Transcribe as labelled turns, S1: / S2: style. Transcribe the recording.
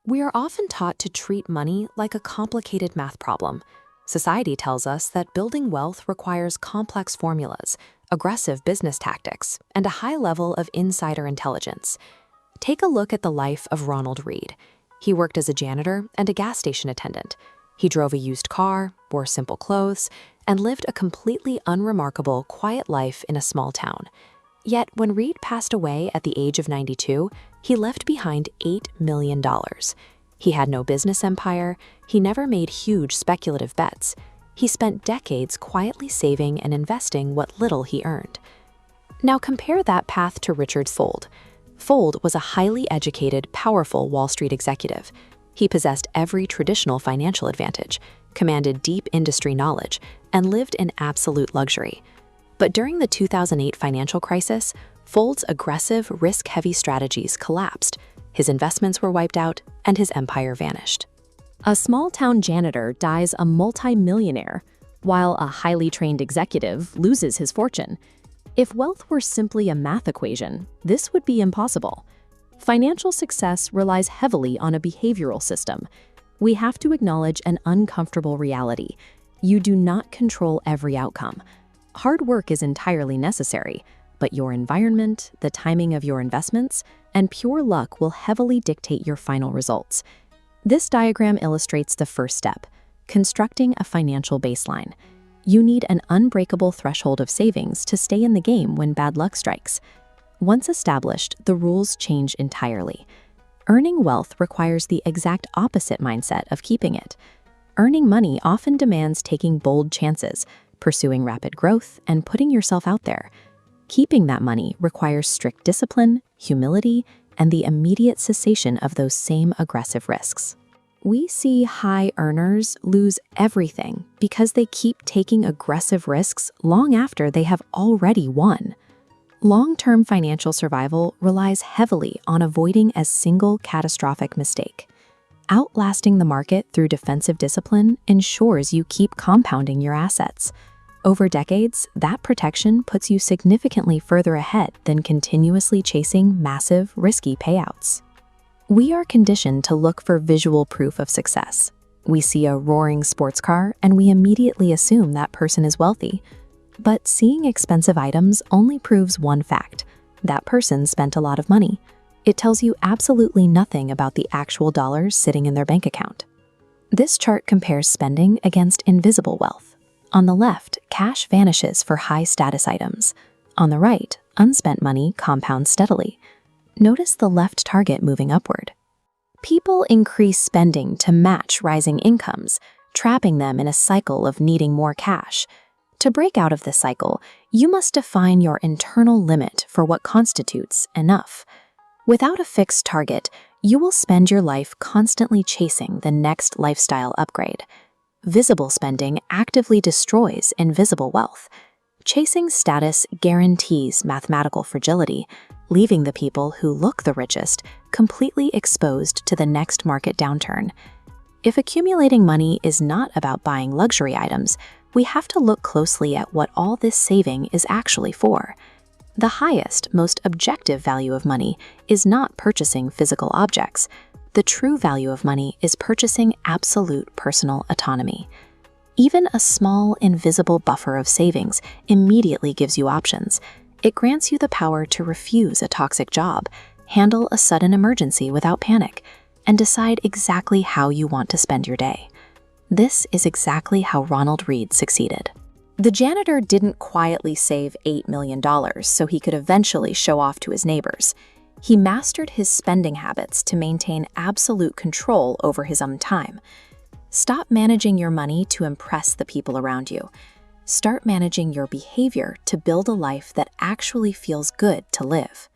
S1: We are often taught to treat money like a complicated math problem. Society tells us that building wealth requires complex formulas, aggressive business tactics, and a high level of insider intelligence. Take a look at the life of Ronald Reed. He worked as a janitor and a gas station attendant. He drove a used car, wore simple clothes, and lived a completely unremarkable, quiet life in a small town. Yet when Reed passed away at the age of 92, he left behind $8 million. He had no business empire, he never made huge speculative bets. He spent decades quietly saving and investing what little he earned. Now compare that path to Richard Fuld. Fuld was a highly educated, powerful Wall Street executive. He possessed every traditional financial advantage, commanded deep industry knowledge, and lived in absolute luxury. But during the 2008 financial crisis, Fuld's aggressive, risk-heavy strategies collapsed. His investments were wiped out, and his empire vanished.
S2: A small-town janitor dies a multi-millionaire, while a highly trained executive loses his fortune. If wealth were simply a math equation, this would be impossible. Financial success relies heavily on a behavioral system. We have to acknowledge an uncomfortable reality. You do not control every outcome. Hard work is entirely necessary, but your environment, the timing of your investments, and pure luck will heavily dictate your final results. This diagram illustrates the first step, constructing a financial baseline. You need an unbreakable threshold of savings to stay in the game when bad luck strikes. Once established, the rules change entirely. Earning wealth requires the exact opposite mindset of keeping it. Earning money often demands taking bold chances, pursuing rapid growth, and putting yourself out there. Keeping that money requires strict discipline, humility, and the immediate cessation of those same aggressive risks. We see high earners lose everything because they keep taking aggressive risks long after they have already won. Long-term financial survival relies heavily on avoiding a single catastrophic mistake. Outlasting the market through defensive discipline ensures you keep compounding your assets. Over decades, that protection puts you significantly further ahead than continuously chasing massive, risky payouts. We are conditioned to look for visual proof of success. We see a roaring sports car and we immediately assume that person is wealthy. But seeing expensive items only proves one fact: that person spent a lot of money. It tells you absolutely nothing about the actual dollars sitting in their bank account. This chart compares spending against invisible wealth. On the left, cash vanishes for high-status items. On the right, unspent money compounds steadily. Notice the left target moving upward. People increase spending to match rising incomes, trapping them in a cycle of needing more cash. To break out of this cycle, you must define your internal limit for what constitutes enough. Without a fixed target, you will spend your life constantly chasing the next lifestyle upgrade. Visible spending actively destroys invisible wealth. Chasing status guarantees mathematical fragility, leaving the people who look the richest completely exposed to the next market downturn. If accumulating money is not about buying luxury items, we have to look closely at what all this saving is actually for. The highest, most objective value of money is not purchasing physical objects. The true value of money is purchasing absolute personal autonomy. Even a small, invisible buffer of savings immediately gives you options. It grants you the power to refuse a toxic job, handle a sudden emergency without panic, and decide exactly how you want to spend your day. This is exactly how Ronald Reed succeeded. The janitor didn't quietly save $8 million so he could eventually show off to his neighbors. He mastered his spending habits to maintain absolute control over his own time. Stop managing your money to impress the people around you. Start managing your behavior to build a life that actually feels good to live.